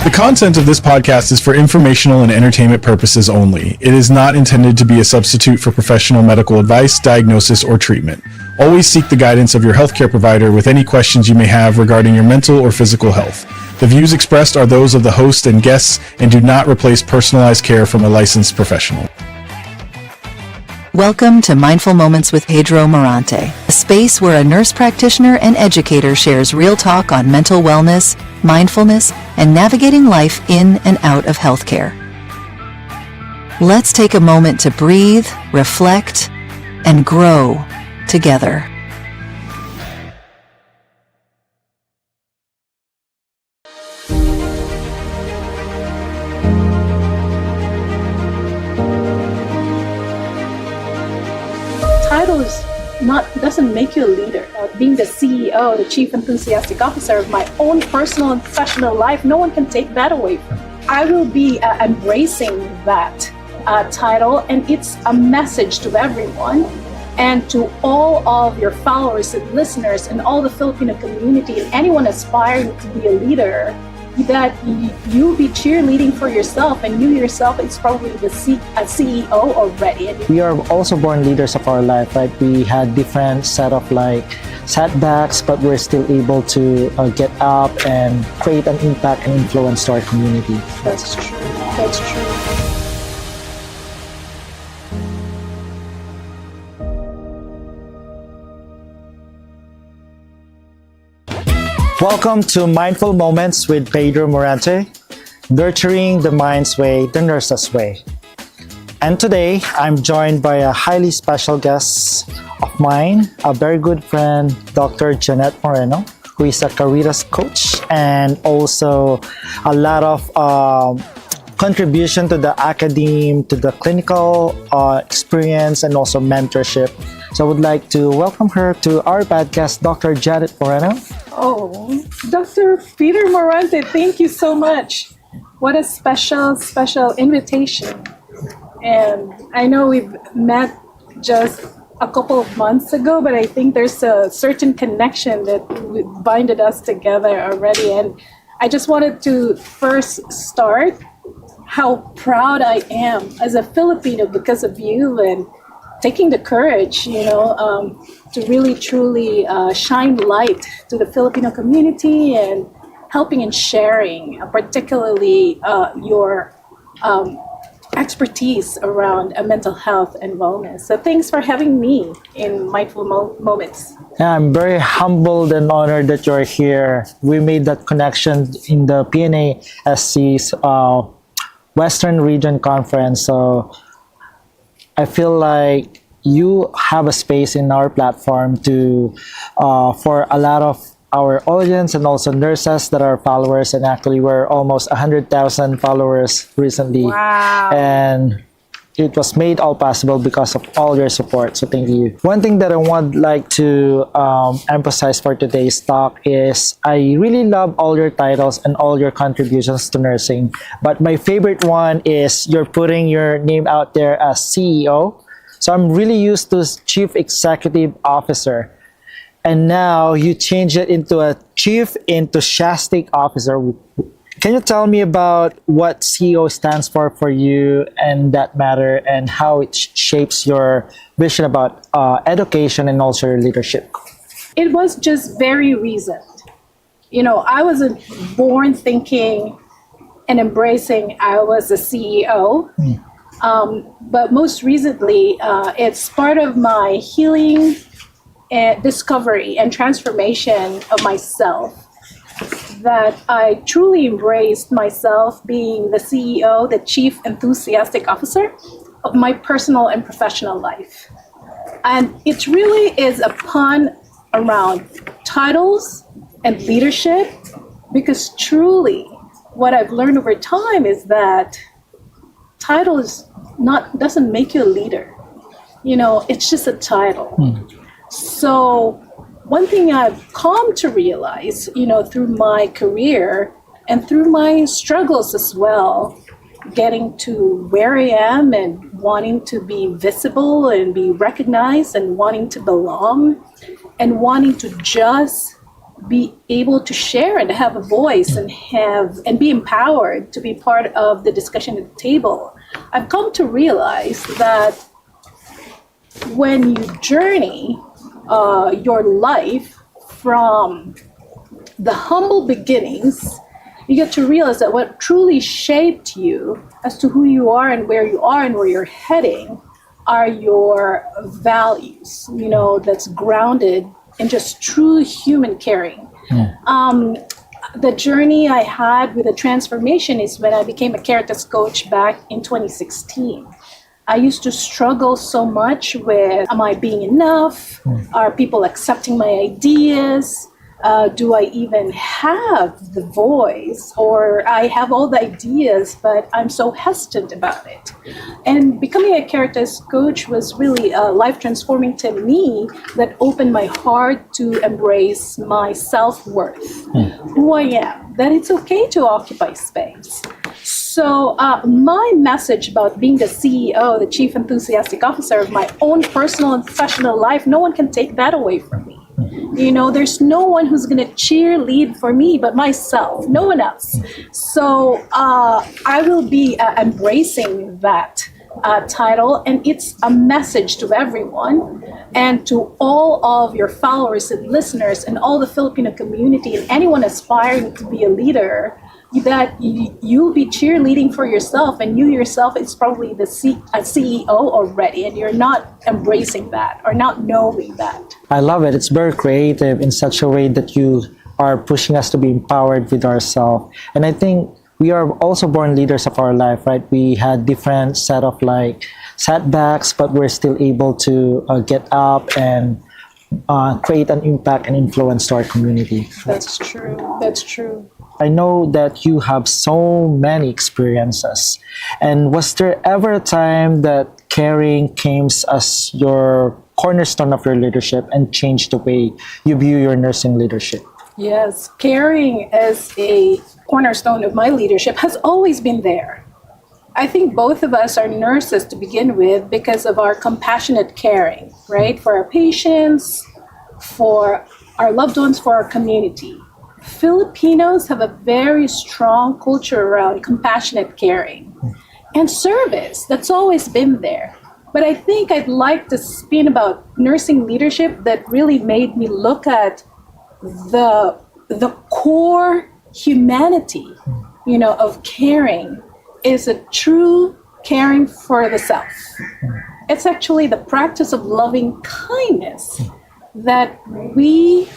The content of this podcast is for informational and entertainment purposes only. It is not intended to be a substitute for professional medical advice, diagnosis, or treatment. Always seek the guidance of your healthcare provider with any questions you may have regarding your mental or physical health. The views expressed are those of the host and guests and do not replace personalized care from a licensed professional. Welcome to Mindful Moments with Pedro Morante, a space where a nurse practitioner and educator shares real talk on mental wellness, mindfulness, and navigating life in and out of healthcare. Let's take a moment to breathe, reflect, and grow together. Titles doesn't make you a leader. Being the CEO, the Chief Enthusiastic Officer of my own personal and professional life, no one can take that away from me. I will be embracing that title, and it's a message to everyone and to all of your followers and listeners and all the Filipino community, and anyone aspiring to be a leader, that you'll be cheerleading for yourself, and you yourself is probably the CEO already. We are also born leaders of our life, right? We had different set of setbacks, but we're still able to get up and create an impact and influence to our community. That's true. That's true. Welcome to Mindful Moments with Pedro Morante, nurturing the mind's way, the nurse's way. And today, I'm joined by a highly special guest of mine, a very good friend, Dr. Janette Moreno, who is a Caritas Coach and also a lot of contribution to the academe, to the clinical experience, and also mentorship. So I would like to welcome her to our podcast, Dr. Janette Moreno. Oh, Dr. Peter Morante, thank you so much. What a special invitation. And I know we've met just a couple of months ago, but I think there's a certain connection that binded us together already. And I just wanted to first start how proud I am as a Filipino because of you, and taking the courage, to really truly shine light to the Filipino community and helping and sharing, particularly your expertise around mental health and wellness. So thanks for having me in Mindful Moments. Yeah, I'm very humbled and honored that you're here. We made that connection in the PNASC's Western Region Conference. So I feel like you have a space in our platform to for a lot of our audience and also nurses that are followers, and actually we're almost 100,000 followers recently. Wow. And it was made all possible because of all your support, so thank you. One thing that I would like to emphasize for today's talk is I really love all your titles and all your contributions to nursing, but my favorite one is you're putting your name out there as CEO. So I'm really used to Chief Executive Officer, and now you change it into a Chief Enthusiastic Officer. Can you tell me about what CEO stands for you and that matter, and how it shapes your vision about education and also your leadership? It was just very recent. I wasn't born thinking and embracing I was a CEO. But most recently, it's part of my healing and discovery and transformation of myself, that I truly embraced myself being the CEO, the Chief Enthusiastic Officer of my personal and professional life. And it really is a pun around titles and leadership, because truly what I've learned over time is that title doesn't make you a leader. It's just a title. So one thing I've come to realize, through my career and through my struggles as well, getting to where I am and wanting to be visible and be recognized and wanting to belong and wanting to just be able to share and have a voice and be empowered to be part of the discussion at the table. I've come to realize that when you journey your life from the humble beginnings, you get to realize that what truly shaped you as to who you are and where you're heading are your values, that's grounded in just true human caring. The journey I had with the transformation is when I became a Caritas Coach back in 2016. I used to struggle so much with, am I being enough? Are people accepting my ideas? Do I even have the voice? Or I have all the ideas, but I'm so hesitant about it. And becoming a Caritas Coach was really life-transforming to me, that opened my heart to embrace my self-worth, who I am, that it's okay to occupy space. So my message about being the CEO, the Chief Enthusiastic Officer of my own personal and professional life, no one can take that away from me. There's no one who's going to cheerlead for me but myself, no one else. So I will be embracing that title, and it's a message to everyone and to all of your followers and listeners and all the Filipino community and anyone aspiring to be a leader, that you'll be cheerleading for yourself, and you yourself is probably a CEO already, and you're not embracing that or not knowing that. I love it. It's very creative in such a way that you are pushing us to be empowered with ourselves. And I think we are also born leaders of our life, right? We had different set of setbacks, but we're still able to get up and create an impact and influence to our community. That's true. That's true. I know that you have so many experiences. And was there ever a time that caring came as your cornerstone of your leadership and changed the way you view your nursing leadership? Yes, caring as a cornerstone of my leadership has always been there. I think both of us are nurses to begin with because of our compassionate caring, right? For our patients, for our loved ones, for our community. Filipinos have a very strong culture around compassionate caring and service. That's always been there. But I think I'd like to spin about nursing leadership that really made me look at the core humanity, of caring is a true caring for the self. It's actually the practice of loving kindness that we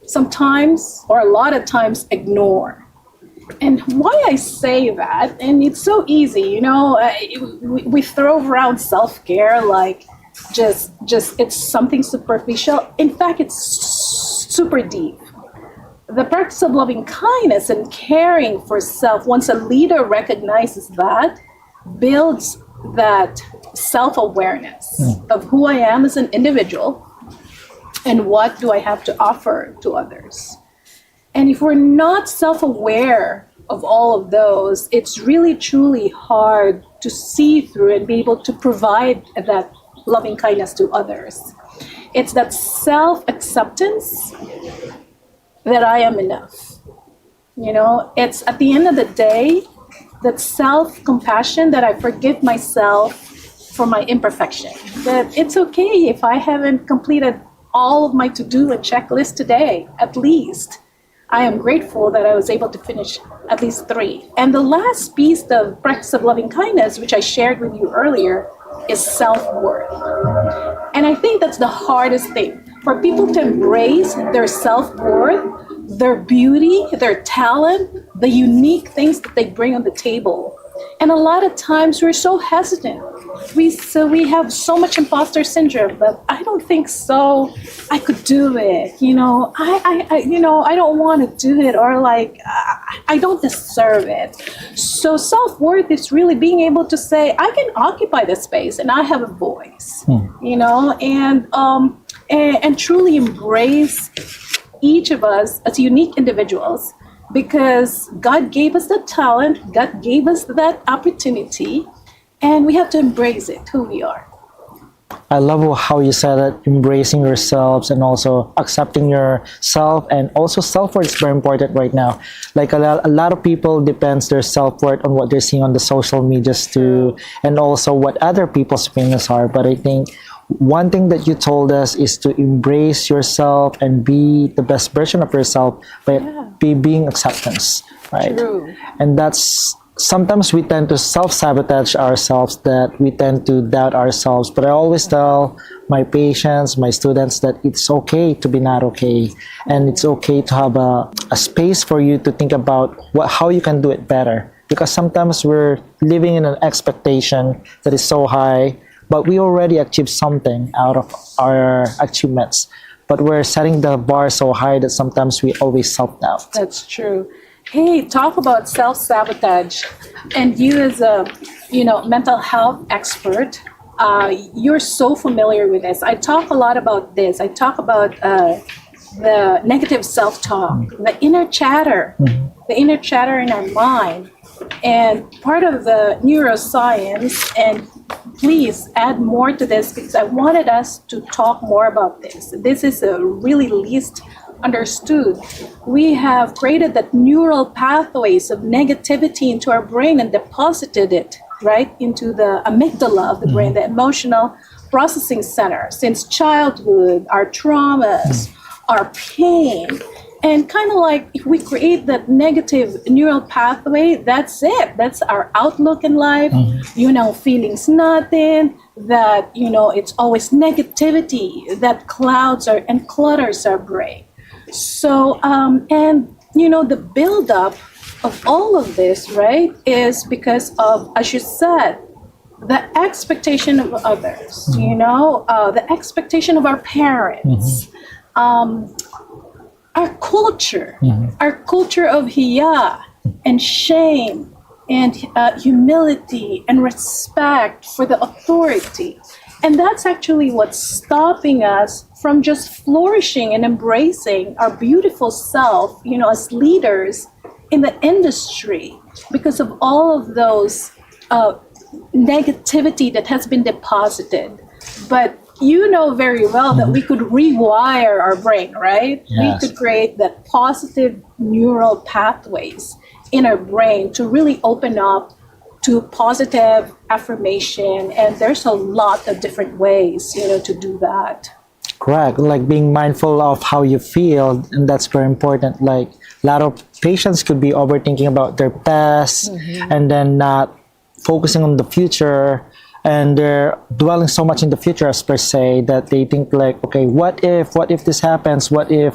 sometimes, or a lot of times, ignore. And why I say that, and it's so easy, we throw around self-care like just it's something superficial. In fact, it's super deep. The practice of loving kindness and caring for self, once a leader recognizes that, builds that self-awareness of who I am as an individual and what do I have to offer to others. And if we're not self-aware of all of those, it's really truly hard to see through and be able to provide that loving kindness to others. It's that self-acceptance that I am enough. It's at the end of the day, that self-compassion, that I forgive myself for my imperfection. That it's okay if I haven't completed all of my to-do and checklist today, at least. I am grateful that I was able to finish at least 3. And the last piece, the practice of loving kindness, which I shared with you earlier, is self-worth. And I think that's the hardest thing, for people to embrace their self-worth, their beauty, their talent, the unique things that they bring on the table. And a lot of times we're so hesitant. We have so much imposter syndrome, but I don't think so. I could do it. I don't want to do it, or I don't deserve it. So self-worth is really being able to say, I can occupy the space and I have a voice, and truly embrace each of us as unique individuals, because God gave us that talent, God gave us that opportunity, and we have to embrace it, who we are. I love how you said that embracing yourselves and also accepting yourself, and also self-worth is very important right now. Like a lot of people depends their self-worth on what they're seeing on the social medias too, and also what other people's opinions are. But I think one thing that you told us is to embrace yourself and be the best version of yourself by being acceptance, right? True. And that's sometimes we tend to self-sabotage ourselves, that we tend to doubt ourselves. But I always tell my patients, my students, that it's okay to be not okay, and it's okay to have a space for you to think about how you can do it better, because sometimes we're living in an expectation that is so high, but we already achieved something out of our achievements, but we're setting the bar so high that sometimes we always self-doubt. That's true. Hey, talk about self-sabotage. And you as a, mental health expert, you're so familiar with this. I talk a lot about this. I talk about the negative self-talk, the inner chatter, the inner chatter in our mind. And part of the neuroscience, and please add more to this because I wanted us to talk more about this. This is a really least understood. We have created that neural pathways of negativity into our brain and deposited it right into the amygdala of the brain, the emotional processing center. Since childhood, our traumas, our pain, and kind of like if we create that negative neural pathway, that's it. That's our outlook in life. Feelings nothing, that, it's always negativity that clouds and clutters our brain. So, the buildup of all of this, right, is because of, as you said, the expectation of others, the expectation of our parents, our culture of hiya and shame and humility and respect for the authority. And that's actually what's stopping us from just flourishing and embracing our beautiful self, as leaders in the industry, because of all of those negativity that has been deposited. But you know very well that we could rewire our brain, right? Yes. We could create that positive neural pathways in our brain to really open up to positive affirmation. And there's a lot of different ways, to do that. Correct. Like being mindful of how you feel, and that's very important. Like a lot of patients could be overthinking about their past and then not focusing on the future, and they're dwelling so much in the future as per se that they think like, okay, what if this happens? What if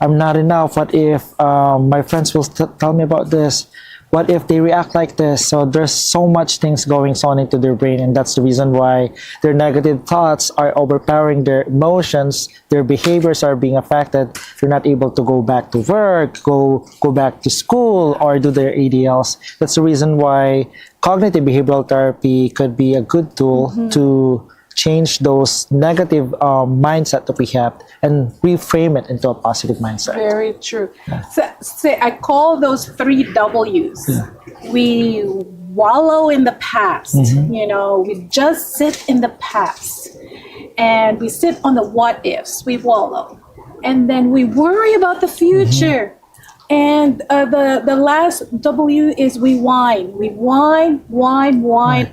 I'm not enough? What if my friends will tell me about this? What if they react like this? So there's so much things going on into their brain, and that's the reason why their negative thoughts are overpowering their emotions. Their behaviors are being affected. They're not able to go back to work, go back to school, or do their ADLs. That's the reason why cognitive behavioral therapy could be a good tool to change those negative mindset that we have and reframe it into a positive mindset. Very true. So I call those 3 W's. We wallow in the past, we just sit in the past, and we sit on the what ifs, we wallow. And then we worry about the future. And the last W is we whine. We whine,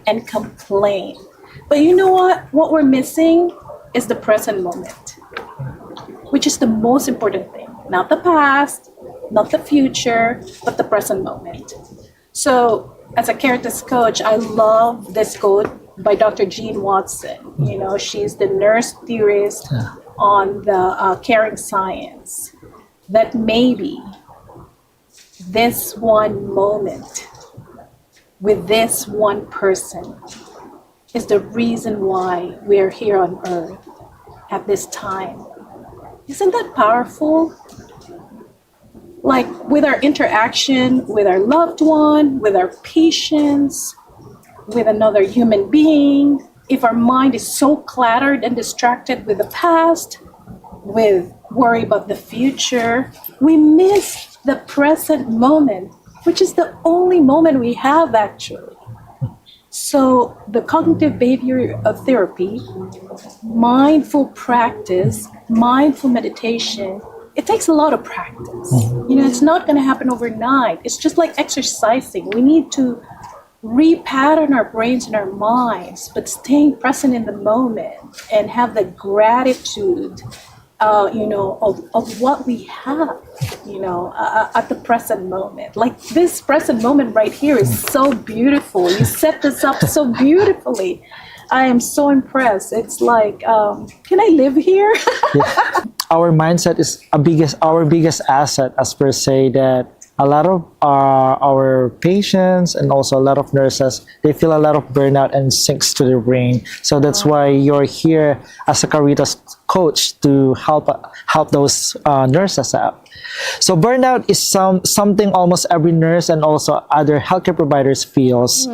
and complain. But you know what? What we're missing is the present moment, which is the most important thing. Not the past, not the future, but the present moment. So as a Caritas coach, I love this quote by Dr. Jean Watson. She's the nurse theorist on the caring science, that maybe this one moment with this one person is the reason why we're here on earth at this time. Isn't that powerful? Like with our interaction with our loved one, with our patients, with another human being, if our mind is so cluttered and distracted with the past, with worry about the future, we miss the present moment, which is the only moment we have actually. So the cognitive behavior of therapy, mindful practice, mindful meditation, it takes a lot of practice. It's not going to happen overnight. It's just like exercising. We need to repattern our brains and our minds, but staying present in the moment and have the gratitude, of what we have, at the present moment. Like this present moment right here is so beautiful. You set this up so beautifully. I am so impressed. It's like, can I live here? Our mindset is our biggest asset, as per se, that a lot of our patients and also a lot of nurses, they feel a lot of burnout and sinks to their brain. So that's why you're here as a Caritas coach to help those nurses out. So burnout is something almost every nurse and also other healthcare providers feels,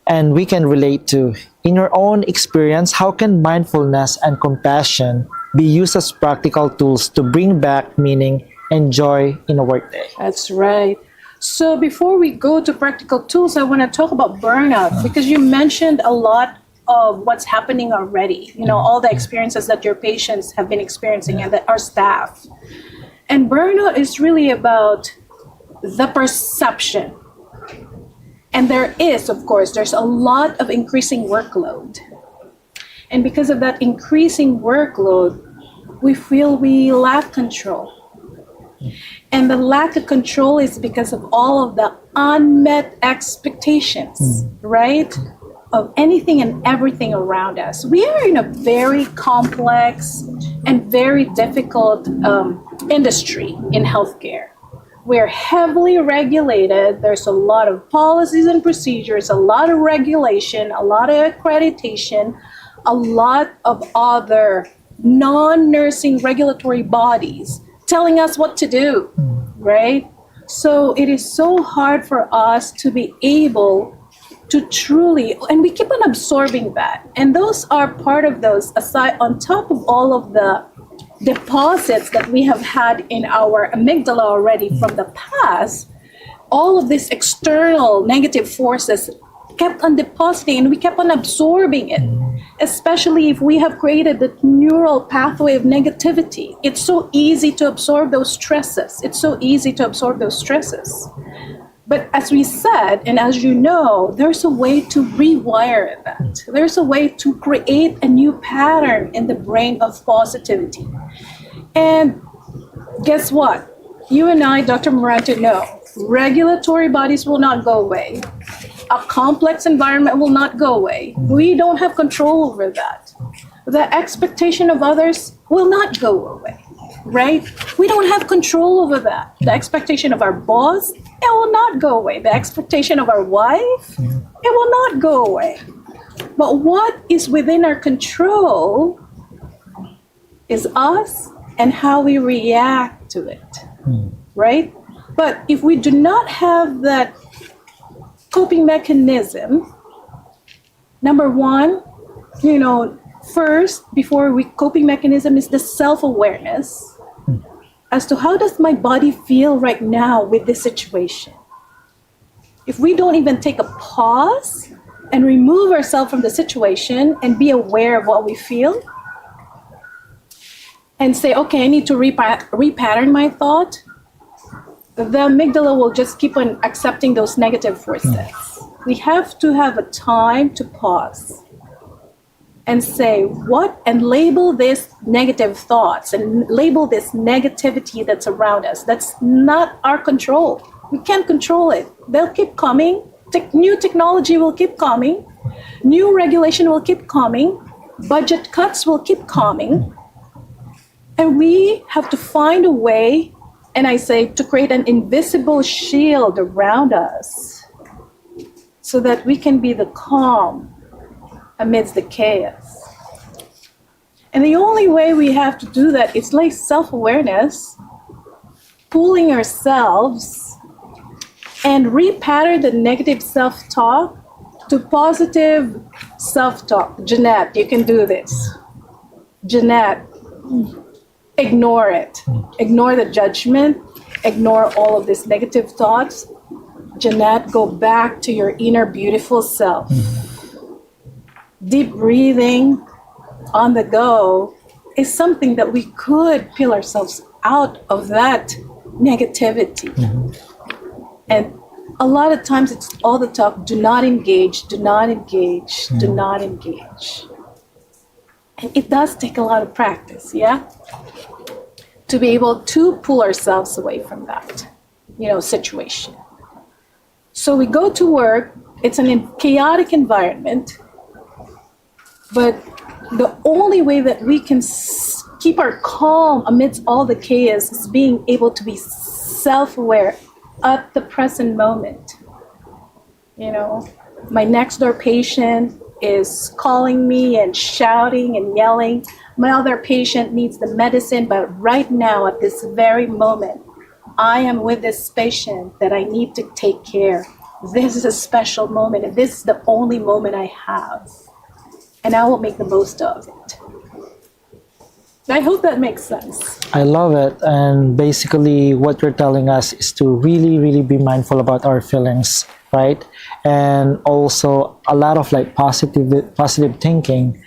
and we can relate to. In your own experience, how can mindfulness and compassion be used as practical tools to bring back meaning and joy in a workday? That's right. So before we go to practical tools, I want to talk about burnout, because you mentioned a lot of what's happening already, all the experiences that your patients have been experiencing and that our staff. And burnout is really about the perception. And there's a lot of increasing workload. And because of that increasing workload, we feel we lack control. And the lack of control is because of all of the unmet expectations, right? Of anything and everything around us. We are in a very complex and very difficult industry in healthcare. We're heavily regulated. There's a lot of policies and procedures, a lot of regulation, a lot of accreditation, a lot of other non-nursing regulatory bodies telling us what to do, right? So it is so hard for us to be able to truly, and we keep on absorbing that. And those are part of those, aside on top of all of the deposits that we have had in our amygdala already from the past, all of these external negative forces kept on depositing and we kept on absorbing it, especially if we have created the neural pathway of negativity. It's so easy to absorb those stresses. But as we said, and as you know, there's a way to rewire that. There's a way to create a new pattern in the brain of positivity. And guess what? You and I, Dr. Moreno, know regulatory bodies will not go away. A complex environment will not go away. We don't have control over that. The expectation of others will not go away, right? We don't have control over that. The expectation of our boss, it will not go away. The expectation of our wife, it will not go away. But what is within our control is us and how we react to it, right? But if we do not have that coping mechanism, number one, first, before coping mechanism is the self-awareness as to how does my body feel right now with this situation. If we don't even take a pause and remove ourselves from the situation and be aware of what we feel and say, okay, I need to repattern my thought, the amygdala will just keep on accepting those negative forces. We have to have a time to pause and say and label this negative thoughts and label this negativity that's around us. That's not our control. We can't control it. They'll keep coming. New technology will keep coming. New regulation will keep coming. Budget cuts will keep coming. And we have to find a way, and I say, to create an invisible shield around us so that we can be the calm amidst the chaos. And the only way we have to do that is like self-awareness, pulling ourselves and repattern the negative self-talk to positive self-talk. Janette, you can do this. Janette, ignore it. Ignore the judgment. Ignore all of these negative thoughts. Janette, go back to your inner beautiful self. deep breathing on the go is something that we could peel ourselves out of that negativity. And a lot of times it's all the talk, do not engage, do not engage, do not engage. And it does take a lot of practice, yeah? To be able to pull ourselves away from that, situation. So we go to work, it's a chaotic environment, but the only way that we can keep our calm amidst all the chaos is being able to be self-aware at the present moment. My next door patient is calling me and shouting and yelling. My other patient needs the medicine, but right now, at this very moment, I am with this patient that I need to take care. This is a special moment, and this is the only moment I have. And I will make the most of it. I hope that makes sense. I love it. And basically what you're telling us is to really, really be mindful about our feelings, right? And also a lot of positive thinking,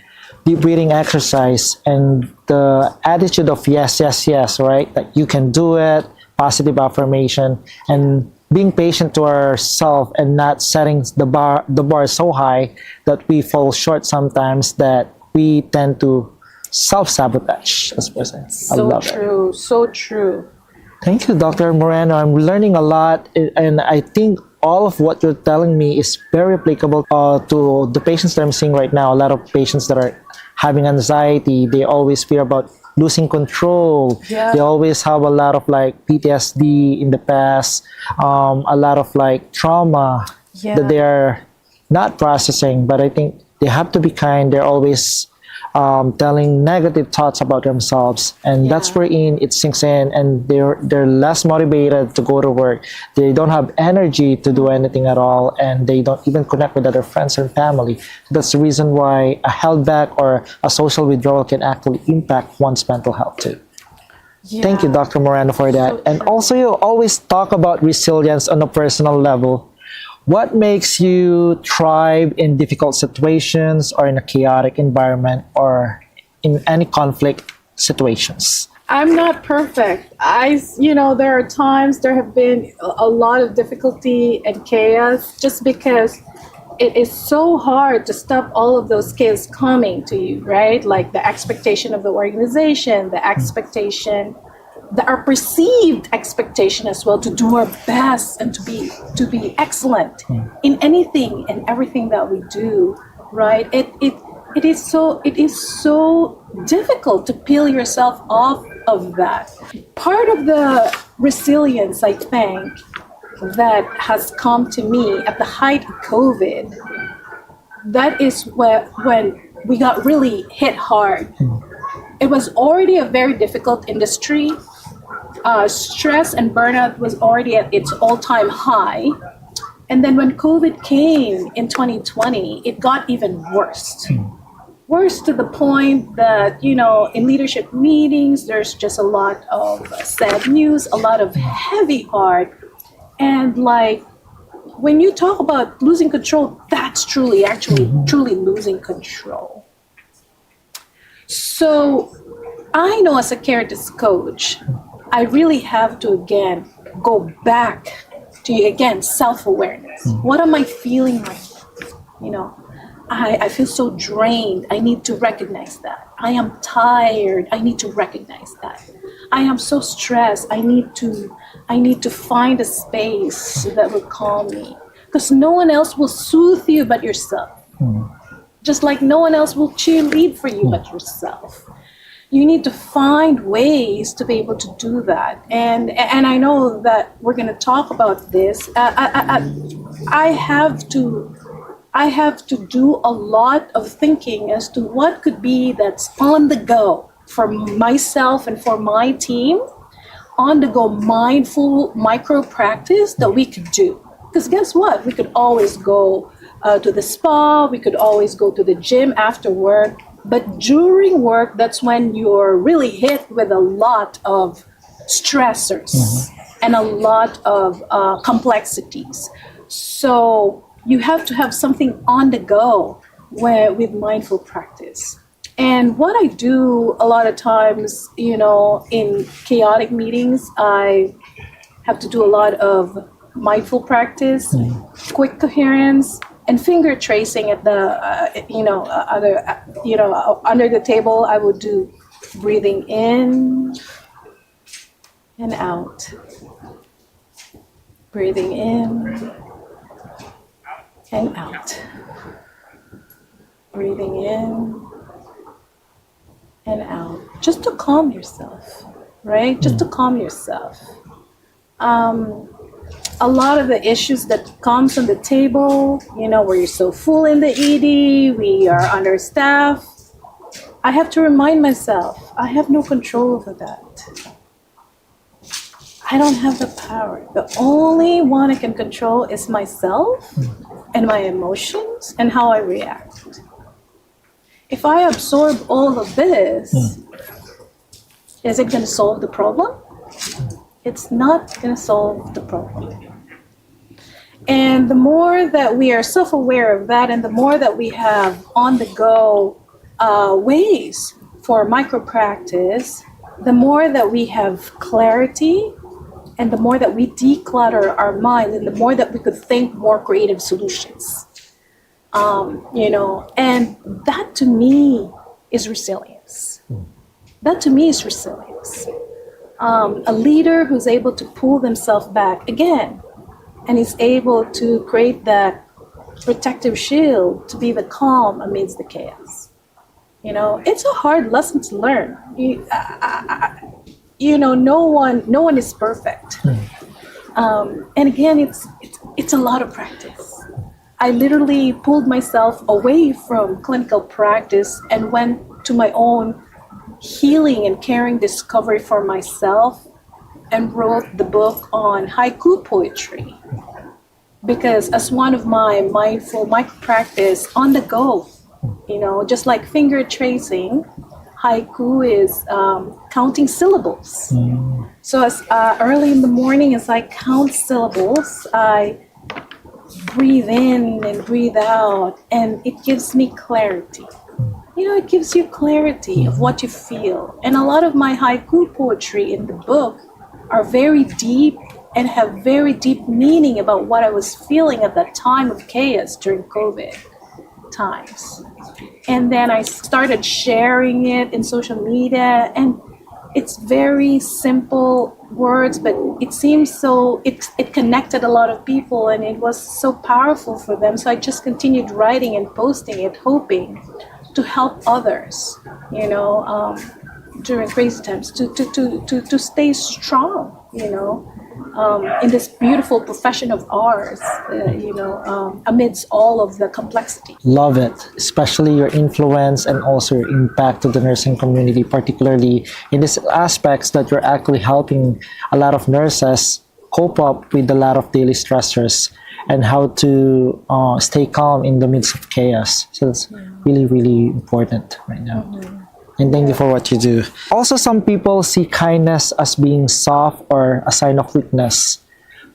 deep breathing exercise, and the attitude of yes, yes, yes, right? That you can do it, positive affirmation, and being patient to ourselves and not setting the bar so high that we fall short sometimes, that we tend to self-sabotage as person. I love it. So true. Thank you, Dr. Moreno. I'm learning a lot, and I think all of what you're telling me is very applicable to the patients that I'm seeing right now. A lot of patients that are having anxiety, they always fear about losing control. Yeah. They always have a lot of PTSD in the past, a lot of trauma that they are not processing. But I think they have to be kind. They're always telling negative thoughts about themselves, and that's wherein it sinks in, and they're less motivated to go to work. They don't have energy to do anything at all, and they don't even connect with other friends and family. That's the reason why a held back or a social withdrawal can actually impact one's mental health too. Thank you, Dr. Moreno, for that. And also, you always talk about resilience on a personal level. What makes you thrive in difficult situations or in a chaotic environment or in any conflict situations? I'm not perfect. There are times there have been a lot of difficulty and chaos just because it is so hard to stop all of those chaos coming to you, right? Like the expectation of the organization, the expectation, our perceived expectation as well to do our best and to be excellent in anything and everything that we do, right? It is so difficult to peel yourself off of that. Part of the resilience, I think, that has come to me at the height of COVID, that is when we got really hit hard. It was already a very difficult industry. Stress and burnout was already at its all-time high. And then when COVID came in 2020, it got even worse. Worse to the point that, in leadership meetings, there's just a lot of sad news, a lot of heavy heart. And when you talk about losing control, that's truly losing control. So I know as a Caritas coach, I really have to, again, go back to, self-awareness. What am I feeling right now? I feel so drained. I need to recognize that. I am tired. I need to recognize that. I am so stressed. I need to find a space that will calm me. Because no one else will soothe you but yourself. Just like no one else will cheerlead for you but yourself. You need to find ways to be able to do that. And I know that we're going to talk about this. I have to do a lot of thinking as to what could be that's on the go for myself and for my team, on the go mindful micro practice that we could do. Because guess what? We could always go to the spa, we could always go to the gym after work. But during work, that's when you're really hit with a lot of stressors and a lot of complexities. So you have to have something on the go with mindful practice. And what I do a lot of times, in chaotic meetings, I have to do a lot of mindful practice, quick coherence, and finger tracing at the, under the table. I would do breathing in and out, breathing in and out, breathing in and out, just to calm yourself, right? Just to calm yourself. A lot of the issues that comes on the table, where you're so full in the ED, we are understaffed. I have to remind myself, I have no control over that. I don't have the power. The only one I can control is myself and my emotions and how I react. If I absorb all of this, is it going to solve the problem? It's not going to solve the problem. And the more that we are self-aware of that, and the more that we have on-the-go ways for micro-practice, the more that we have clarity, and the more that we declutter our mind, and the more that we could think more creative solutions. And that to me is resilience. That to me is resilience. A leader who's able to pull themselves back again, and is able to create that protective shield to be the calm amidst the chaos. It's a hard lesson to learn. No one is perfect. And again, it's a lot of practice. I literally pulled myself away from clinical practice and went to my own healing and caring discovery for myself, and wrote the book on haiku poetry. Because as one of my mindful micro practice on the go, just like finger tracing, haiku is counting syllables. So as early in the morning, as I count syllables, I breathe in and breathe out, and it gives me clarity. It gives you clarity of what you feel. And a lot of my haiku poetry in the book are very deep and have very deep meaning about what I was feeling at that time of chaos during COVID times. And then I started sharing it in social media, and it's very simple words, but it seems so, it connected a lot of people, and it was so powerful for them. So I just continued writing and posting it, hoping to help others, during crazy times, to stay strong, in this beautiful profession of ours, amidst all of the complexity. Love it, especially your influence and also your impact to the nursing community, particularly in these aspects that you're actually helping a lot of nurses cope up with a lot of daily stressors and how to stay calm in the midst of chaos. So it's really, really important right now. And thank you for what you do. Also, some people see kindness as being soft or a sign of weakness.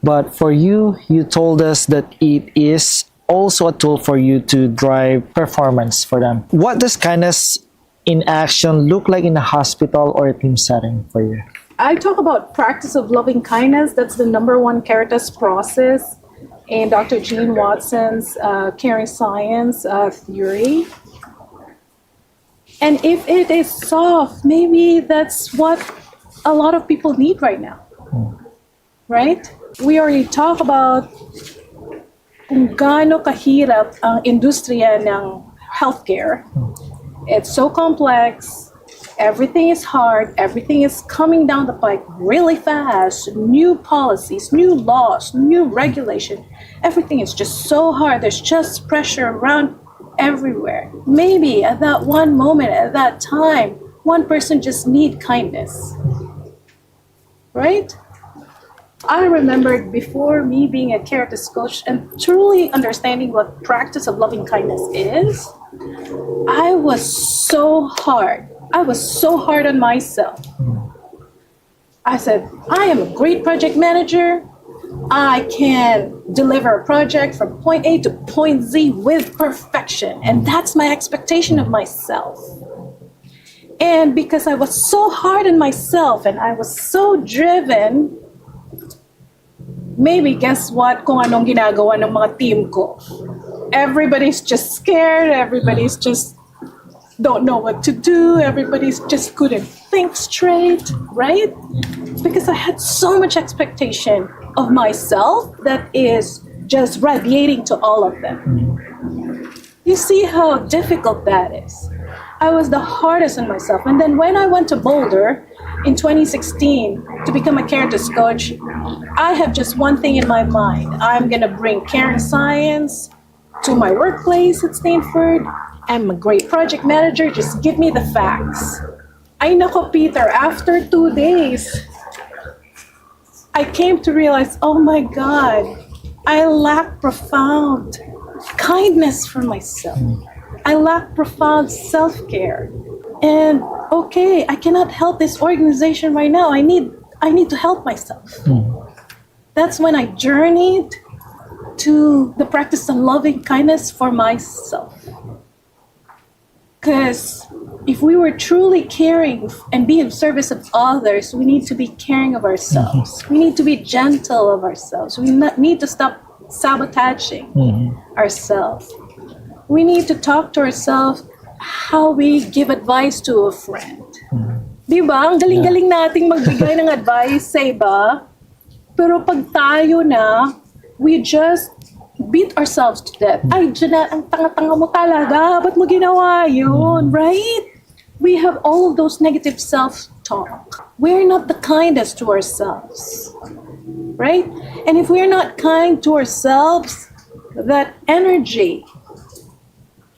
But for you, you told us that it is also a tool for you to drive performance for them. What does kindness in action look like in a hospital or a team setting for you? I talk about practice of loving kindness. That's the number one Caritas process in Dr. Jean Watson's caring science theory. And if it is soft, maybe that's what a lot of people need right now, right? We already talk about kung gaano kahirap ang industriya ng healthcare. It's so complex, everything is hard, everything is coming down the pike really fast, new policies, new laws, new regulation, everything is just so hard, there's just pressure around everywhere. Maybe at that one moment, at that time, one person just need kindness, right? I remembered before me being a Caritas coach and truly understanding what practice of loving kindness is, I was so hard. I was so hard on myself. I said, I am a great project manager. I can deliver a project from point A to point Z with perfection. And that's my expectation of myself. And because I was so hard on myself and I was so driven, maybe guess what kung anong ginagawa ng mga team ko. Everybody's just scared, everybody's just don't know what to do, everybody's just couldn't think straight, right? Because I had so much expectation of myself that is just radiating to all of them. You see how difficult that is. I was the hardest on myself. And then when I went to Boulder in 2016 to become a Caritas Coach, I have just one thing in my mind. I'm going to bring caring science to my workplace at Stanford. I'm a great project manager. Just give me the facts. Ay nako, Peter, after 2 days, I came to realize, oh my God, I lack profound kindness for myself. I lack profound self-care. And okay, I cannot help this organization right now. I need to help myself. That's when I journeyed to the practice of loving kindness for myself. Because if we were truly caring and be in service of others, we need to be caring of ourselves. We need to be gentle of ourselves. We need to stop sabotaging ourselves. We need to talk to ourselves how we give advice to a friend. Diba? Ang galing-galing nating magbigay ng advice sa iba. Pero pag tayo na, we just beat ourselves to death. Ay, Janette, ang tanga-tanga mo talaga. Ba't mo ginawa yun? Right? We have all of those negative self-talk. We're not the kindest to ourselves. Right? And if we're not kind to ourselves, that energy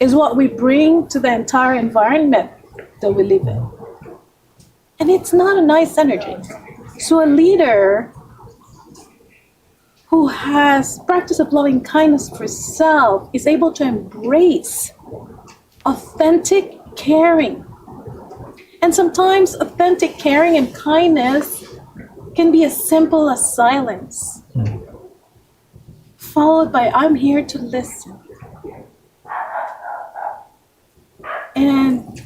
is what we bring to the entire environment that we live in. And it's not a nice energy. So a leader who has practice of loving kindness for self is able to embrace authentic caring. And sometimes authentic caring and kindness can be as simple as silence, followed by I'm here to listen. And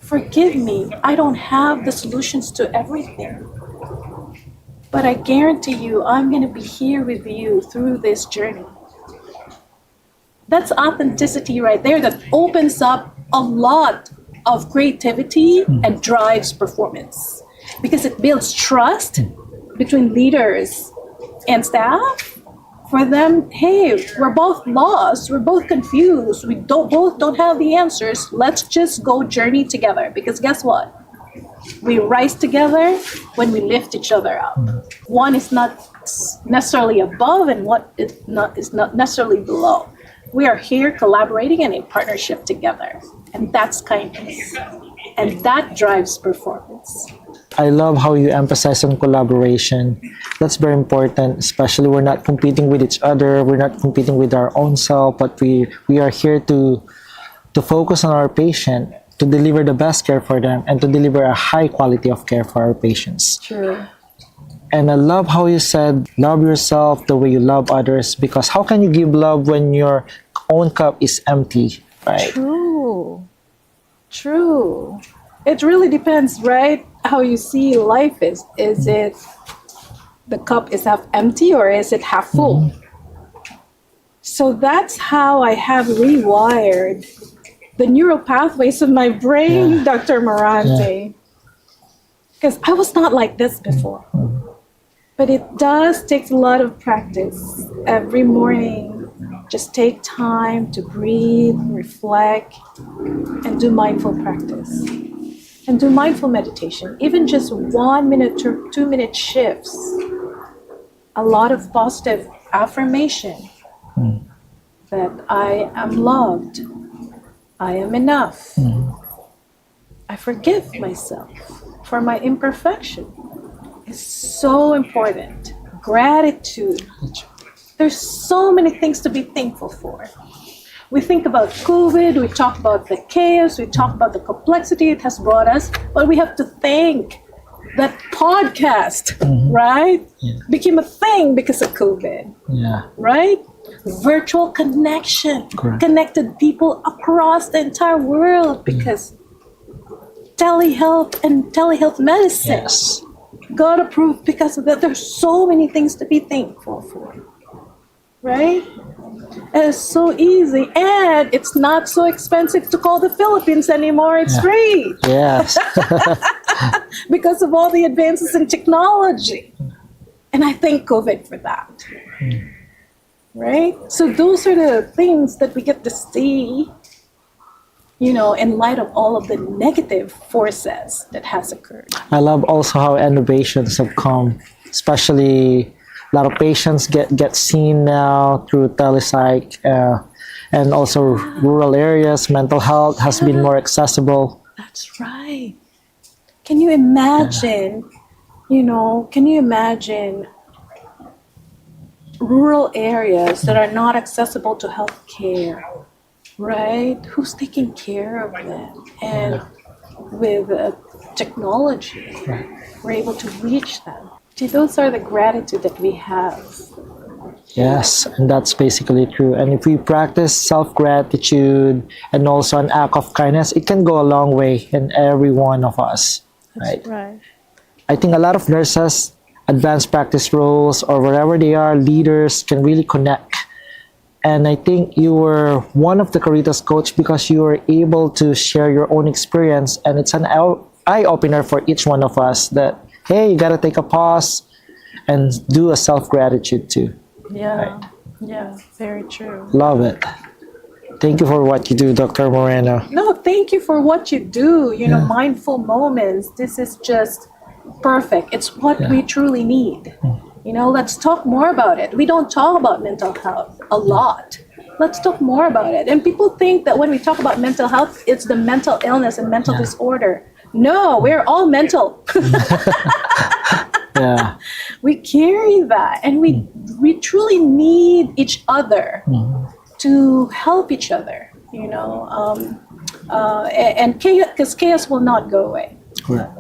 forgive me, I don't have the solutions to everything. But I guarantee you, I'm going to be here with you through this journey. That's authenticity right there that opens up a lot of creativity and drives performance. Because it builds trust between leaders and staff. For them, hey, we're both lost, we're both confused, we both don't have the answers. Let's just go journey together. Because guess what? We rise together when we lift each other up. One is not necessarily above and what is not necessarily below. We are here collaborating in a partnership together. And that's kindness. And that drives performance. I love how you emphasize on collaboration. That's very important, especially we're not competing with each other, we're not competing with our own self, but we are here to focus on our patient, to deliver the best care for them, and to deliver a high quality of care for our patients. True. And I love how you said, love yourself the way you love others, because how can you give love when your own cup is empty, right? True. True. It really depends, right? How you see life is. Is it the cup is half empty or is it half full? So that's how I have rewired the neural pathways of my brain, Dr. Morante. Because I was not like this before. But it does take a lot of practice. Every morning, just take time to breathe, reflect, and do mindful practice. And do mindful meditation, even just 1 minute to 2 minute shifts. A lot of positive affirmation that I am loved, I am enough, I forgive myself for my imperfection. It's so important. Gratitude. There's so many things to be thankful for. We think about COVID, we talk about the chaos, we talk about the complexity it has brought us, but we have to thank that podcast, right, became a thing because of COVID, Yeah. right? Virtual connection Correct. connected people across the entire world because telehealth and telehealth medicine Yes. got approved because of that. There's so many things to be thankful for, right? And it's so easy, and it's not so expensive to call the Philippines anymore. It's free Yes. because of all the advances in technology. And I thank COVID for that. Right? So those are the things that we get to see, in light of all of the negative forces that has occurred. I love also how innovations have come, especially a lot of patients get seen now through telepsych, and also rural areas. Mental health has been more accessible. That's right. Can you imagine, can you imagine rural areas that are not accessible to health care, right? Who's taking care of them? And with technology, we're able to reach them. See, those are the gratitude that we have. Yes, and that's basically true. And if we practice self-gratitude and also an act of kindness, it can go a long way in every one of us, right? Right. I think a lot of nurses, advanced practice roles, or wherever they are, leaders can really connect. And I think you were one of the Caritas Coach because you were able to share your own experience, and it's an eye-opener for each one of us that, hey, you gotta take a pause and do a self-gratitude too. Yeah. Yeah, very true. Love it. Thank you for what you do, Dr. Moreno. No, thank you for what you do. Mindful moments. This is just perfect. It's what we truly need. Let's talk more about it. We don't talk about mental health a lot. Let's talk more about it. And people think that when we talk about mental health, it's the mental illness and mental disorder. No, we're all mental. Yeah. We carry that, and we truly need each other to help each other, and chaos, because chaos will not go away. Correct.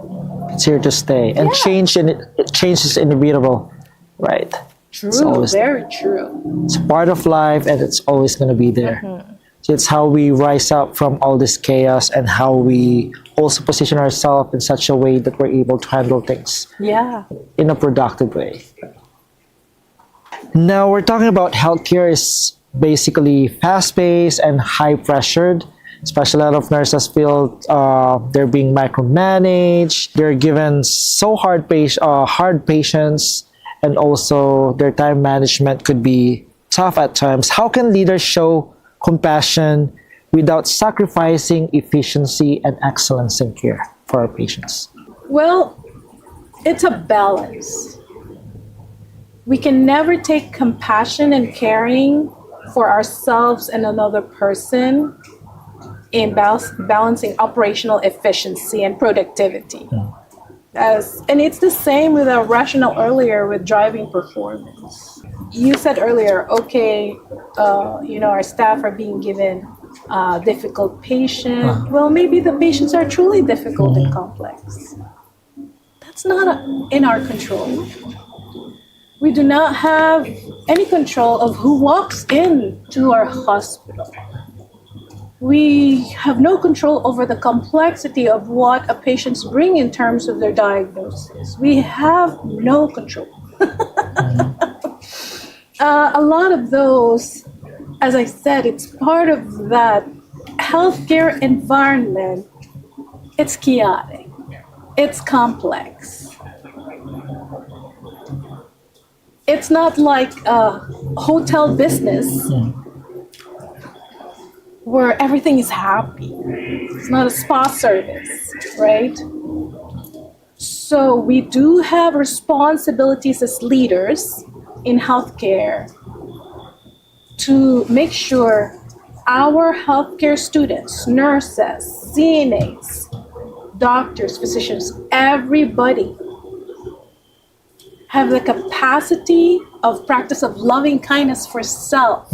It's here to stay. And change is inevitable, right? True, very true. It's part of life, and it's always going to be there. So it's how we rise up from all this chaos, and how we also position ourselves in such a way that we're able to handle things in a productive way. Now we're talking about healthcare is basically fast-paced and high-pressured. Especially a lot of nurses feel they're being micromanaged. They're given so hard patients, and also their time management could be tough at times. How can leaders show compassion without sacrificing efficiency and excellence in care for our patients? Well, it's a balance. We can never take compassion and caring for ourselves and another person in balancing operational efficiency and productivity. And it's the same with our rationale earlier with driving performance. You said earlier, okay, our staff are being given difficult patient. Well, maybe the patients are truly difficult and complex. That's not in our control. We do not have any control of who walks into our hospital. We have no control over the complexity of what a patient's bring in terms of their diagnosis. We have no control. A lot of those, as I said, it's part of that healthcare environment. It's chaotic. It's complex. It's not like a hotel business where everything is happy. It's not a spa service, right? So we do have responsibilities as leaders in healthcare to make sure our healthcare students, nurses, CNAs, doctors, physicians, everybody have the capacity of practice of loving kindness for self.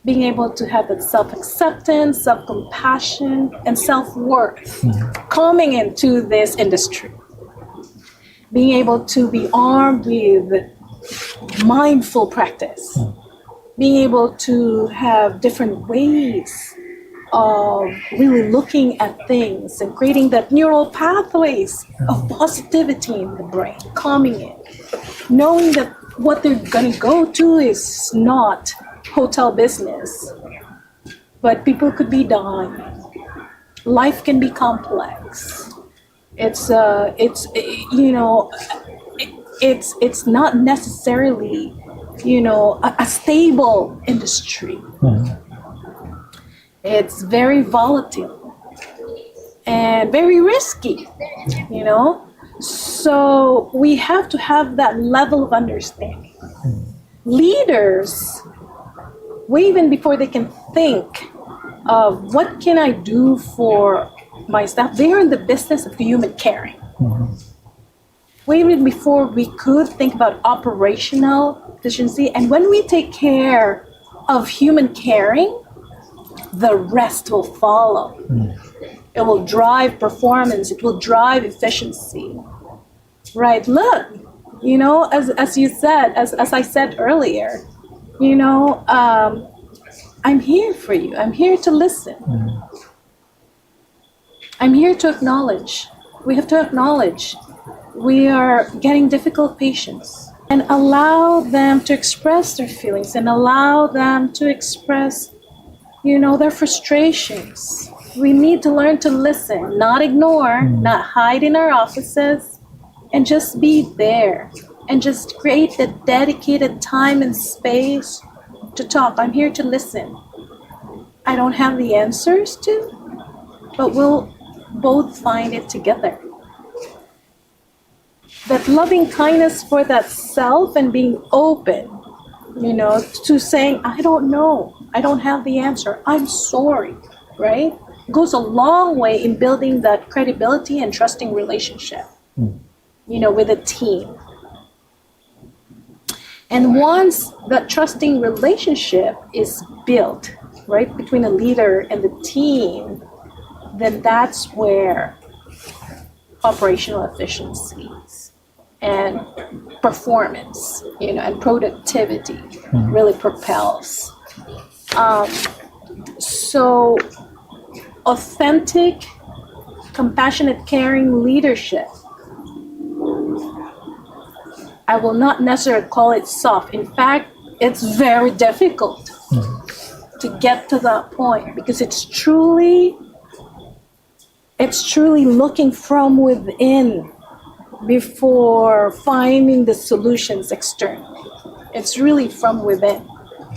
Being able to have that self-acceptance, self-compassion, and self-worth coming into this industry. being able to be armed with mindful practice, being able to have different ways of really looking at things and creating that neural pathways of positivity in the brain, calming it, knowing that what they're going to go to is not hotel business, but people could be dying. Life can be complex. It's not necessarily, a stable industry. It's very volatile and very risky, So we have to have that level of understanding. Leaders, way even before they can think of what can I do for my staff, they're in the business of human caring. Way even before we could think about operational efficiency. And when we take care of human caring, the rest will follow. It will drive performance. It will drive efficiency. Right? Look, as you said, as I said earlier, I'm here for you. I'm here to listen. I'm here to acknowledge. We have to acknowledge we are getting difficult patients and allow them to express their feelings and allow them to express, their frustrations. We need to learn to listen, not ignore, not hide in our offices, and just be there and just create the dedicated time and space to talk. I'm here to listen. I don't have the answers but we'll both find it together. That loving kindness for that self and being open, to saying, I don't know, I don't have the answer, I'm sorry, right? Goes a long way in building that credibility and trusting relationship, with a team. And once that trusting relationship is built, right, between a leader and the team, then that's where operational efficiencies and performance, and productivity really propels. So authentic, compassionate, caring leadership, I will not necessarily call it soft. In fact, it's very difficult to get to that point because it's truly looking from within before finding the solutions externally. It's really from within.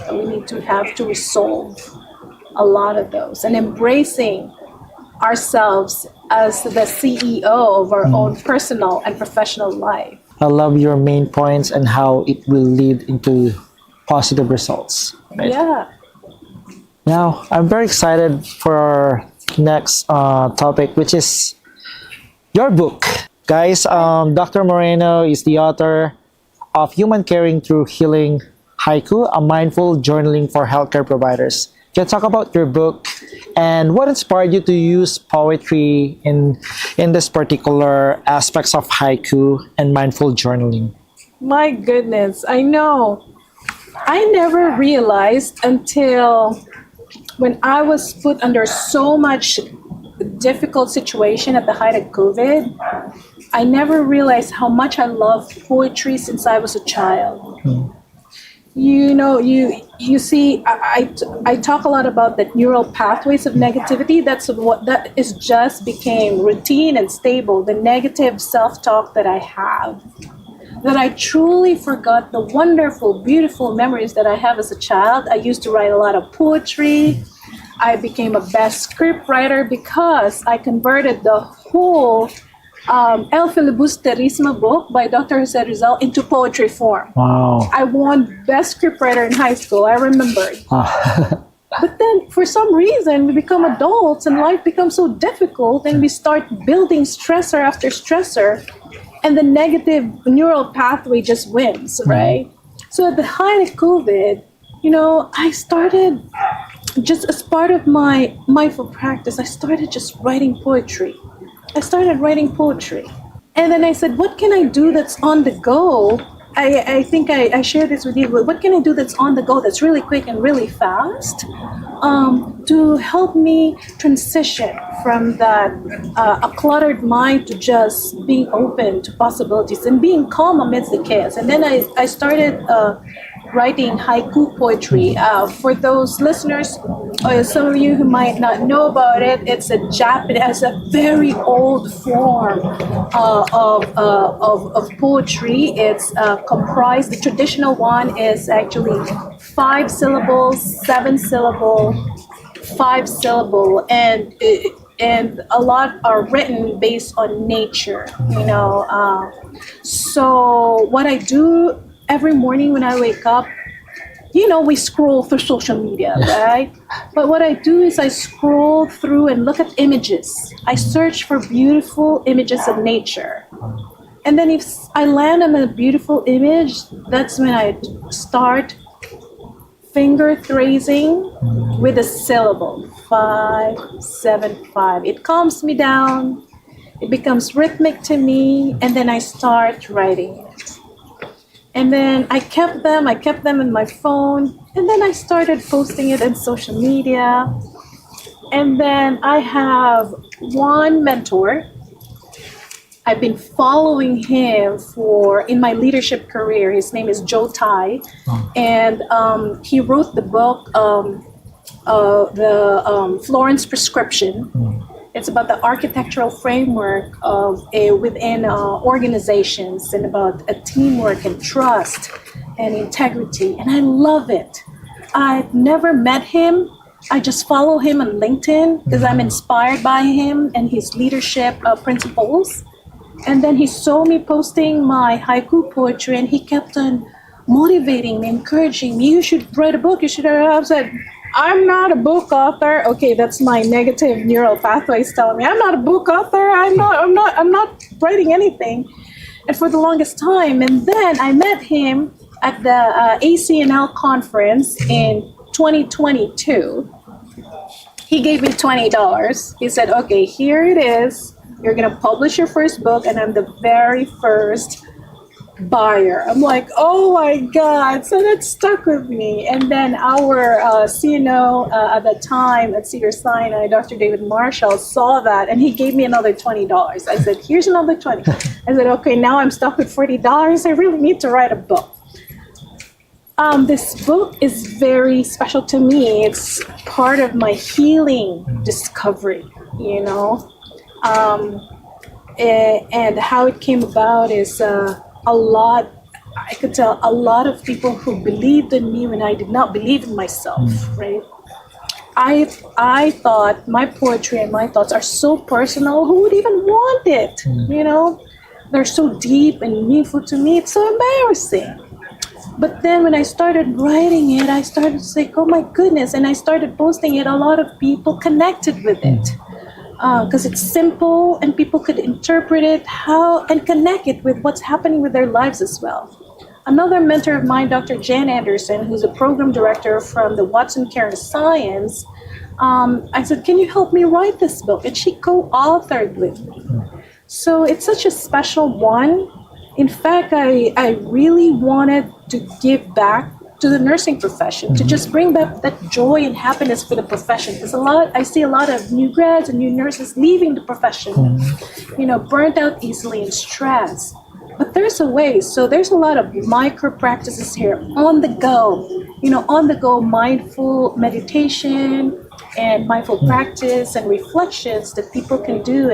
And we need to have to resolve a lot of those and embracing ourselves as the CEO of our own personal and professional life. I love your main points and how it will lead into positive results. Right? Yeah. Now, I'm very excited for our next topic, which is your book. Guys, Dr. Moreno is the author of Human Caring Through Healing, Haiku, a mindful journaling for healthcare providers. Can you talk about your book and what inspired you to use poetry in this particular aspects of haiku and mindful journaling? My goodness, I know. I never realized until when I was put under so much difficult situation at the height of COVID, I never realized how much I loved poetry since I was a child. You see, I talk a lot about the neural pathways of negativity. That is just became routine and stable. The negative self-talk that I have, that I truly forgot the wonderful, beautiful memories that I have as a child. I used to write a lot of poetry. I became a best script writer because I converted the whole El Filibusterismo book by Dr. Jose Rizal into poetry form. Wow. I won best scriptwriter in high school, I remember. But then for some reason we become adults and life becomes so difficult and we start building stressor after stressor and the negative neural pathway just wins, right? So at the height of COVID, I started just as part of my mindful practice, I started just writing poetry. I started writing poetry. And then I said, what can I do that's on the go? I think I shared this with you, but what can I do that's on the go, that's really quick and really fast, to help me transition from that a cluttered mind to just being open to possibilities and being calm amidst the chaos. And then I started writing haiku poetry. For those listeners, some of you who might not know about it, it's a very old form of poetry. It's comprised. The traditional one is actually 5 syllables, 7 syllable, 5 syllable, and a lot are written based on nature. So what I do every morning when I wake up, we scroll through social media, right? But what I do is I scroll through and look at images. I search for beautiful images of nature. And then if I land on a beautiful image, that's when I start finger tracing with a syllable, 5, 7, 5. It calms me down. It becomes rhythmic to me, and then I start writing it. And then I kept them in my phone, and then I started posting it on social media. And then I have one mentor. I've been following him in my leadership career. His name is Joe Tai, and he wrote the book, the Florence Prescription. It's about the architectural framework within organizations, and about teamwork and trust and integrity. And I love it. I've never met him. I just follow him on LinkedIn because I'm inspired by him and his leadership principles. And then he saw me posting my haiku poetry, and he kept on motivating me, encouraging me. You should write a book. You should. I said, I'm not a book author. Okay, that's my negative neural pathways telling me I'm not a book author. I'm not writing anything. And for the longest time, and then I met him at the ACNL conference in 2022. He gave me $20. He said, okay, here it is. You're going to publish your first book, and I'm the very first buyer. I'm like, oh my God. So that stuck with me. And then our CNO at the time at Cedar Sinai, Dr. David Marshall, saw that, and he gave me another $20. I said, here's another 20. I said, okay, now I'm stuck with $40. I really need to write a book. This book is very special to me. It's part of my healing discovery, and how it came about is I could tell a lot of people who believed in me when I did not believe in myself, right? I thought my poetry and my thoughts are so personal. Who would even want it? They're so deep and meaningful to me. It's so embarrassing. But then when I started writing it, I started to say, oh my goodness. And I started posting it. A lot of people connected with it because it's simple and people could interpret it and connect it with what's happening with their lives as well. Another mentor of mine, Dr. Jan Anderson, who's a program director from the Watson Care and Science, I said, can you help me write this book? And she co-authored with me. So it's such a special one. In fact, I really wanted to give back to the nursing profession, to just bring back that joy and happiness for the profession. Because I see a lot of new grads and new nurses leaving the profession, burnt out easily and stressed. But there's a way. So there's a lot of micro practices here on the go, mindful meditation and mindful practice and reflections that people can do.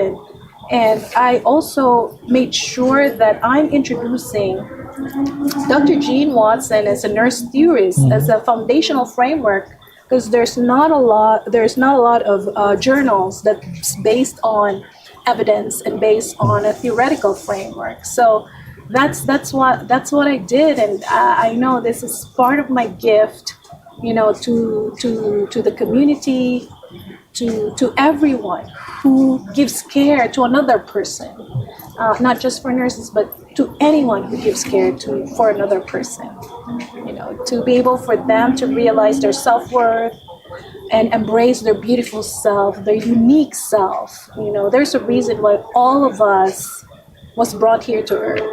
And I also made sure that I'm introducing Dr. Jean Watson as a nurse theorist, as a foundational framework, because there's not a lot of journals that's based on evidence and based on a theoretical framework. So that's what I did, and I know this is part of my gift, to the community, to everyone who gives care to another person, not just for nurses, but to anyone who gives care for another person. To be able for them to realize their self-worth and embrace their beautiful self, their unique self. There's a reason why all of us was brought here to earth.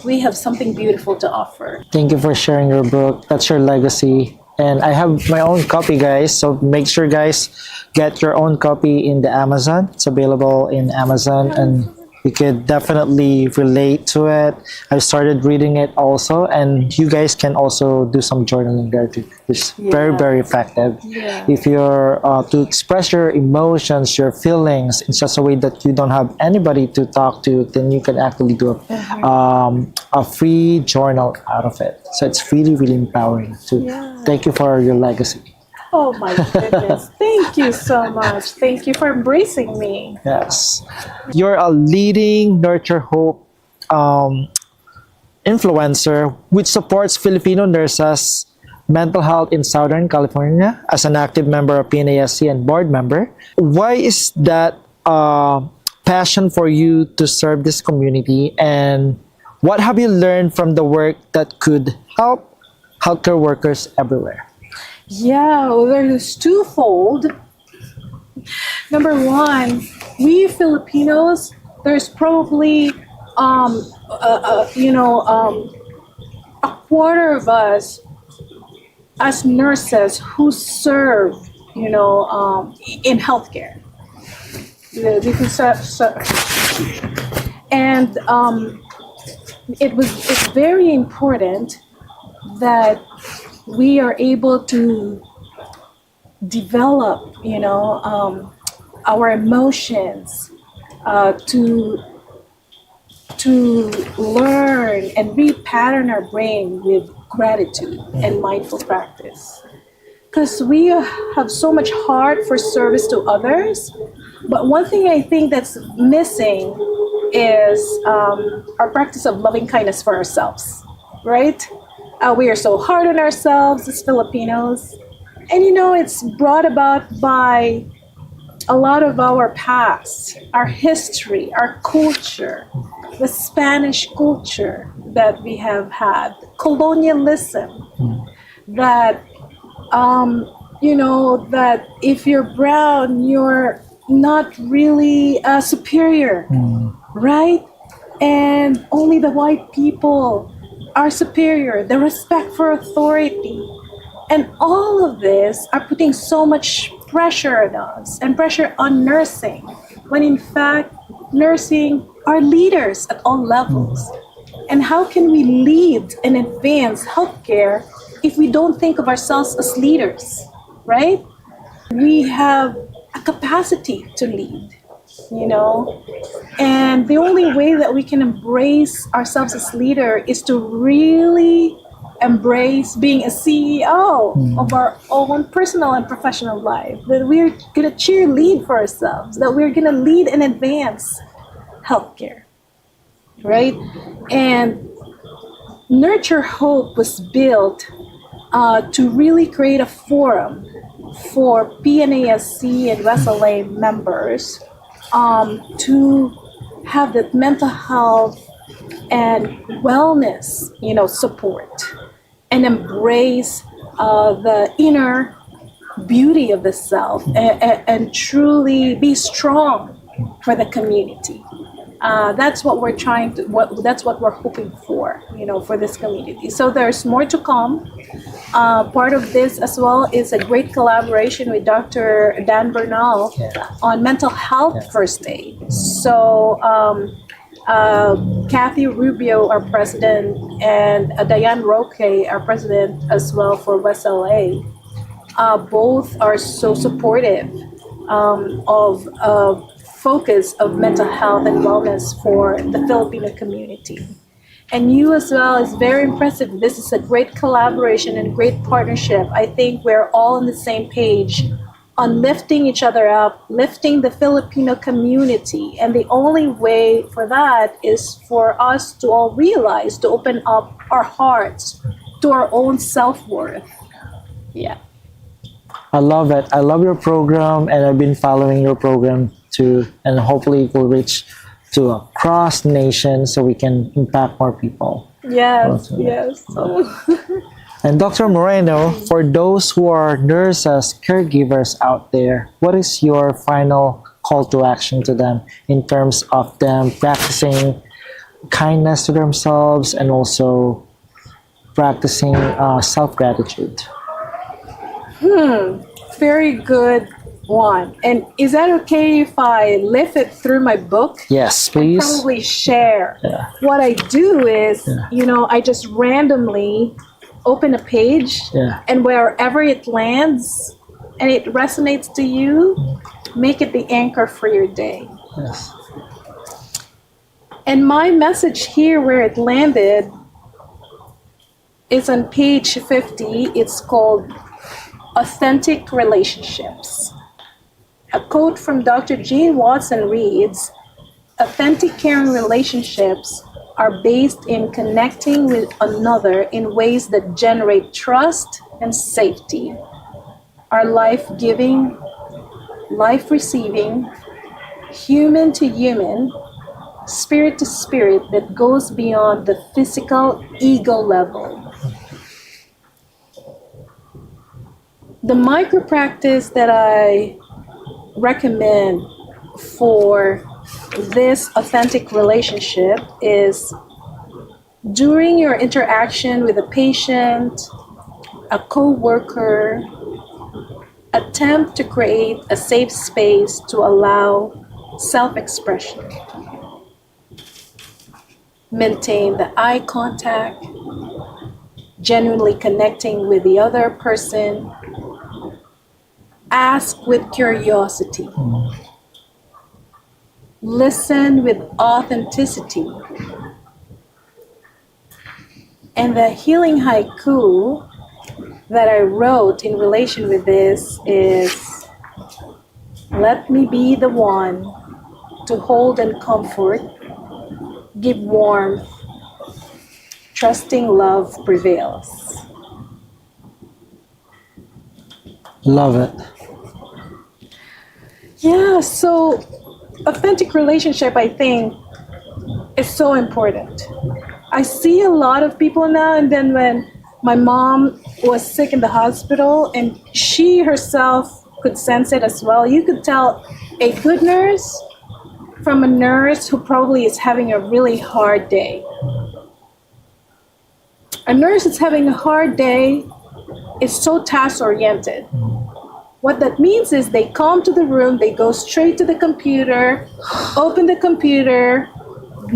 We have something beautiful to offer. Thank you for sharing your book. That's your legacy. And I have my own copy, guys. So make sure, guys, get your own copy in the Amazon. It's available in Amazon, and you could definitely relate to it. I started reading it also, and you guys can also do some journaling there too. It's very, very effective. If you're to express your emotions, your feelings in such a way that you don't have anybody to talk to, then you can actually do a free journal out of it. So it's really, really empowering. Thank you for your legacy. Oh my goodness. Thank you so much. Thank you for embracing me. Yes. You're a leading Nurture Hope influencer which supports Filipino nurses' mental health in Southern California as an active member of PNASC and board member. Why is that passion for you to serve this community, and what have you learned from the work that could help healthcare workers everywhere? Yeah, well, there's twofold. Number one, we Filipinos, there's probably a quarter of us as nurses who serve, in healthcare. And it's very important that we are able to develop, our emotions, to learn and repattern our brain with gratitude and mindful practice. Because we have so much heart for service to others, but one thing I think that's missing is our practice of loving kindness for ourselves, right? We are so hard on ourselves as Filipinos. And it's brought about by a lot of our past, our history, our culture, the Spanish culture that we have had, colonialism, that, that if you're brown, you're not really superior, right? And only the white people are superior, the respect for authority. And all of this are putting so much pressure on us and pressure on nursing, when in fact, nursing are leaders at all levels. And how can we lead and advance healthcare if we don't think of ourselves as leaders, right? We have a capacity to lead, and the only way that we can embrace ourselves as leader is to really embrace being a CEO of our own personal and professional life, that we're going to cheerlead for ourselves, that we're going to lead and advance healthcare, right? And Nurture Hope was built to really create a forum for PNASC and WSLA members to have that mental health and wellness, support, and embrace the inner beauty of the self, and truly be strong for the community. That's what we're that's what we're hoping for, for this community. So there's more to come. Part of this as well is a great collaboration with Dr. Dan Bernal on mental health first aid. So Kathy Rubio, our president, and Diane Roque, our president as well for WSLA, both are so supportive of focus of mental health and wellness for the Filipino community. And you as well is very impressive. This is a great collaboration and great partnership. I think we're all on the same page on lifting each other up, lifting the Filipino community. And the only way for that is for us to all realize, to open up our hearts to our own self-worth. Yeah. I love it. I love your program, and I've been following your program too, and hopefully it will reach to across nation so we can impact more people. Yes, yes. And Dr. Moreno, for those who are nurses, caregivers out there, what is your final call to action to them in terms of them practicing kindness to themselves, and also practicing self-gratitude. Very good one. And is that okay if I lift it through my book? Yes, please. Probably share. Yeah. What I do is, I just randomly open a page, and wherever it lands and it resonates to you, make it the anchor for your day. Yes. And my message here, where it landed, is on page 50. It's called Authentic Relationships. A quote from Dr. Jane Watson reads, "Authentic caring relationships are based in connecting with another in ways that generate trust and safety, are life-giving, life-receiving, human to human, spirit to spirit, that goes beyond the physical ego level." The micro practice that I recommend for this authentic relationship is, during your interaction with a patient, a co-worker, attempt to create a safe space to allow self-expression. Maintain the eye contact, genuinely connecting with the other person. Ask with curiosity. Listen with authenticity. And the healing haiku that I wrote in relation with this is, "Let me be the one to hold and comfort, give warmth, trusting love prevails." Love it. Yeah, so authentic relationship, I think, is so important. I see a lot of people now, and then when my mom was sick in the hospital, and she herself could sense it as well, you could tell a good nurse from a nurse who probably is having a really hard day. A nurse that's having a hard day is so task-oriented. What that means is they come to the room, they go straight to the computer, open the computer,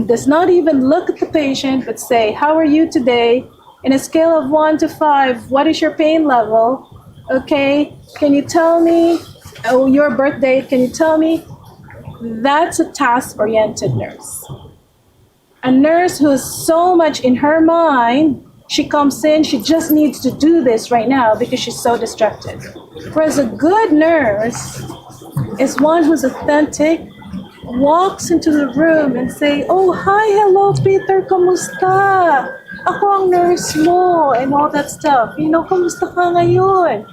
does not even look at the patient, but say, "How are you today? In a scale of 1 to 5, what is your pain level? Okay, can you tell me, your birth date, can you tell me?" That's a task-oriented nurse. A nurse who is so much in her mind, she comes in, she just needs to do this right now because she's so distracted. Whereas a good nurse is one who's authentic, walks into the room and say, "Oh, hi, hello, Peter, kamusta? Ako ang nurse mo," and all that stuff. Kamusta ka ngayon?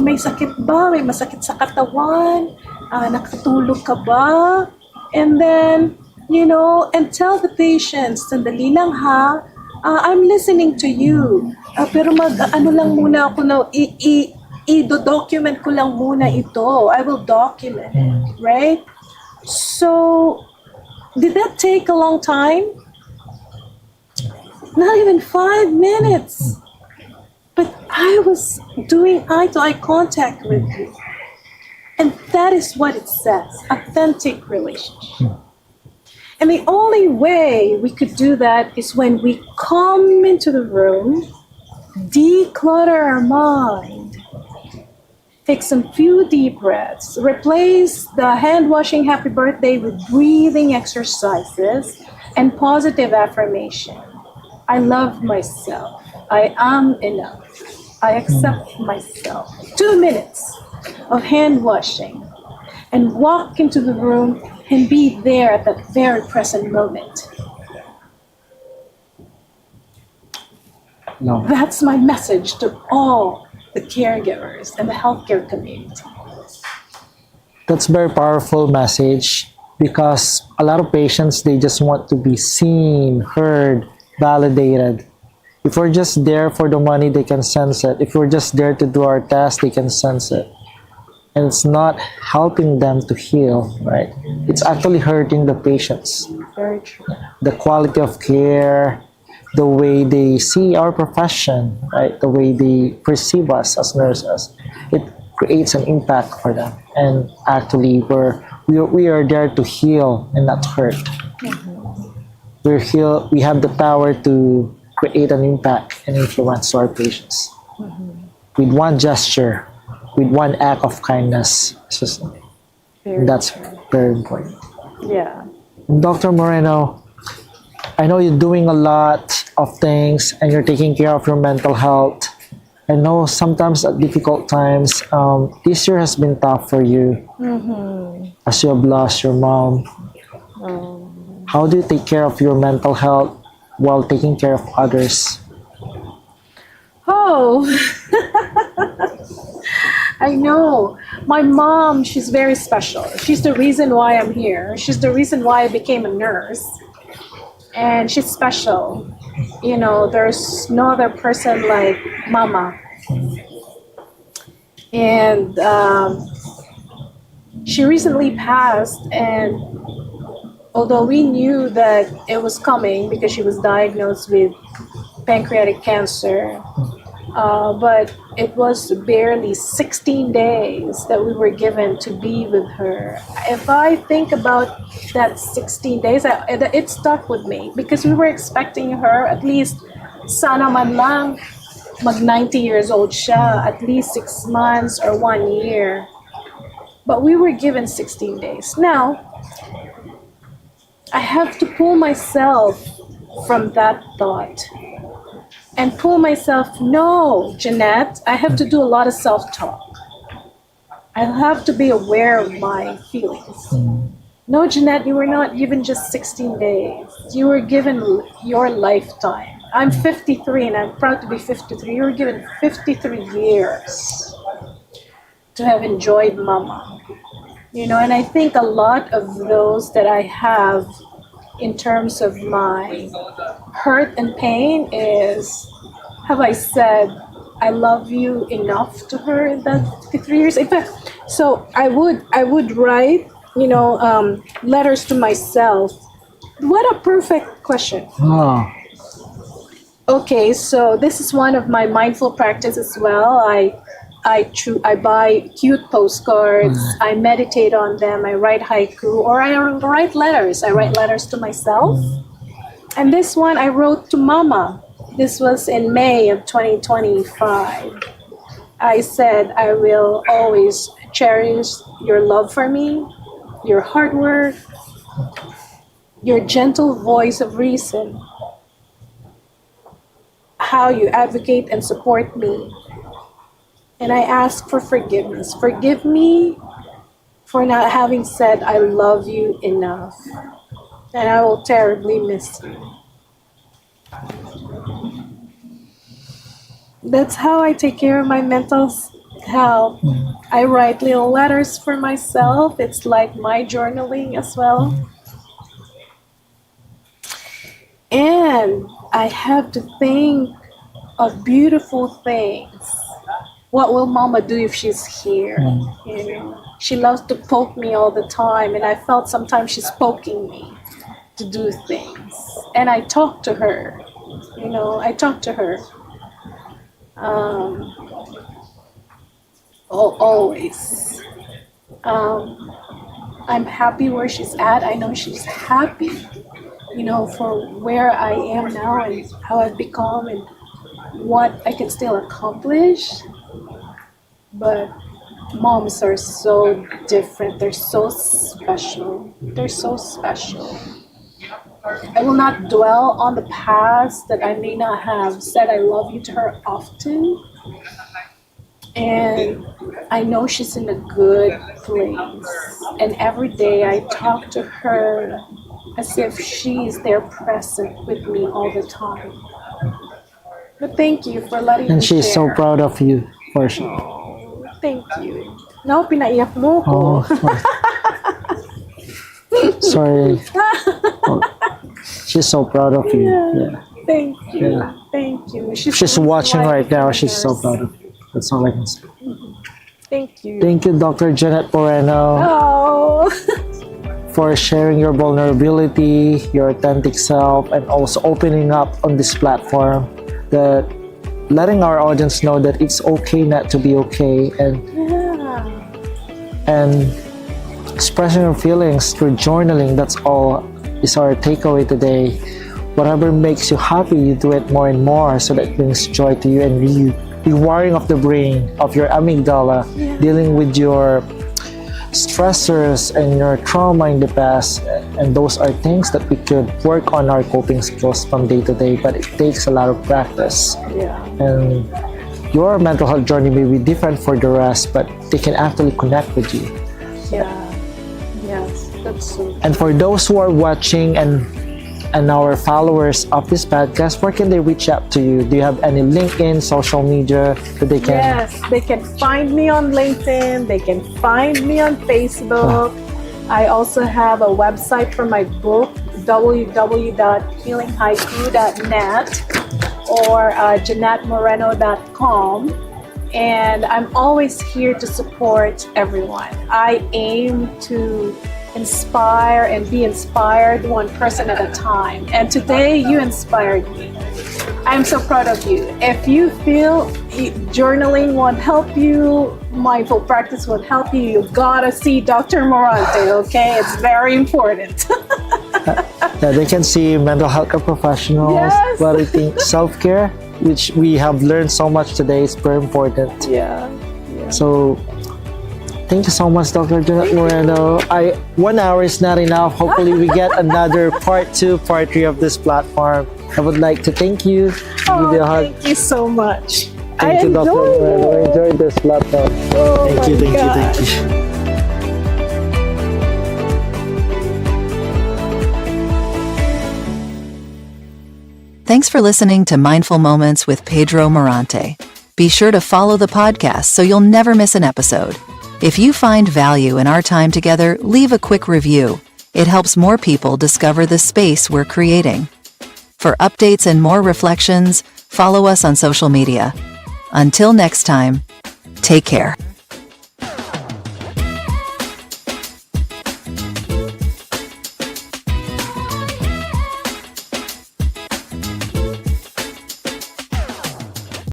May sakit ba? May masakit sa katawan? Nakatulog ka ba? And then, and tell the patients, "Sandali lang ha, I'm listening to you. Pero lang muna ako na, i-document ko lang muna ito. I will document it," right? So, did that take a long time? Not even 5 minutes. But I was doing eye-to-eye contact with you. And that is what it says, authentic relationship. And the only way we could do that is when we come into the room, declutter our mind, take some few deep breaths, replace the hand washing happy birthday with breathing exercises and positive affirmation. I love myself. I am enough. I accept myself. 2 minutes of hand washing, and walk into the room and be there at that very present moment. No. That's my message to all the caregivers and the healthcare community. That's a very powerful message, because a lot of patients, they just want to be seen, heard, validated. If we're just there for the money, they can sense it. If we're just there to do our task, they can sense it. And it's not helping them to heal, right? It's actually hurting the patients. Very true. The quality of care, the way they see our profession, right? The way they perceive us as nurses, it creates an impact for them. And actually, we are there to heal and not hurt. We have the power to create an impact and influence to our patients with one gesture, with one act of kindness. That's very important. Yeah. Dr. Moreno, I know you're doing a lot of things and you're taking care of your mental health. I know sometimes at difficult times, this year has been tough for you as you have lost your mom. How do you take care of your mental health while taking care of others? Oh, I know. My mom, she's very special. She's the reason why I'm here. She's the reason why I became a nurse. And she's special. You know, there's no other person like Mama. And she recently passed, and although we knew that it was coming because she was diagnosed with pancreatic cancer, but it was barely 16 days that we were given to be with her. If I think about that 16 days, it stuck with me because we were expecting her at least, sana man lang, mag 90 years old siya, at least 6 months or 1 year. But we were given 16 days. Now, I have to pull myself from that thought and pull myself, no, Janette, I have to do a lot of self-talk. I have to be aware of my feelings. No, Janette, you were not given just 16 days. You were given your lifetime. I'm 53 and I'm proud to be 53. You were given 53 years to have enjoyed Mama. You know, and I think a lot of those that I have in terms of my hurt and pain is, have I said I love you enough to her in that 53 years? In fact, so I would write, you know, letters to myself. What a perfect question. Oh, Okay, so this is one of my mindful practices as well. I buy cute postcards, I meditate on them, I write haiku, or I write letters. I write letters to myself. And this one I wrote to Mama. This was in May of 2025. I said, I will always cherish your love for me, your hard work, your gentle voice of reason, how you advocate and support me. And I ask for forgiveness. Forgive me for not having said I love you enough. And I will terribly miss you. That's how I take care of my mental health. I write little letters for myself. It's like my journaling as well. And I have to think of beautiful things. What will Mama do if she's here? You know, she loves to poke me all the time, and I felt sometimes she's poking me to do things. And I talk to her. You know, I talk to her. Always. I'm happy where she's at. I know she's happy, you know, for where I am now and how I've become and what I can still accomplish. But moms are so different. They're so special. They're so special. I will not dwell on the past that I may not have said I love you to her often. And I know she's in a good place. And every day I talk to her as if she's there present with me all the time. But thank you for letting me and she's so share. proud of you, for sure. Oh, thank you. No, pinaiyak mo ko. Oh, sorry. Oh, she's so proud of you. Yeah. Thank you. Yeah. Thank you. She's watching right now. She's so proud of you. That's all I can say. Thank you. Thank you, Dr. Janette Moreno. Oh. for sharing your vulnerability, your authentic self, and also opening up on this platform, that letting our audience know that it's okay not to be okay, and expressing your feelings through journaling. That's all is our takeaway today. Whatever makes you happy, you do it more and more, so that brings joy to you and rewiring of the brain, of your amygdala, dealing with your stressors and your trauma in the past. And those are things that we could work on our coping skills from day to day, but it takes a lot of practice. And your mental health journey may be different for the rest, but they can actually connect with you. Yes, that's so true. And for those who are watching and our followers of this podcast, where can they reach out to you? Do you have any LinkedIn, social media that they can? Yes, they can find me on LinkedIn. They can find me on Facebook. I also have a website for my book, www.healinghaiku.net or JanetteMoreno.com. And I'm always here to support everyone. I aim to inspire and be inspired one person at a time. And today you inspired me. I'm so proud of you. If you feel journaling won't help you, mindful practice won't help you, you gotta see Dr. Morante, okay? It's very important. Yeah, they can see mental health care professionals, Yes. but I think self-care, which we have learned so much today, is very important. Yeah. So thank you so much, Dr. Janette Moreno. 1 hour is not enough. Hopefully we get another part 2, part 3 of this platform. I would like to thank you. Give you a hug. Thank you so much. Thank you, Dr. Moreno. I enjoyed this platform. Thank you. Thanks for listening to Mindful Moments with Pedro Morante. Be sure to follow the podcast so you'll never miss an episode. If you find value in our time together, leave a quick review. It helps more people discover the space we're creating. For updates and more reflections, follow us on social media. Until next time, take care.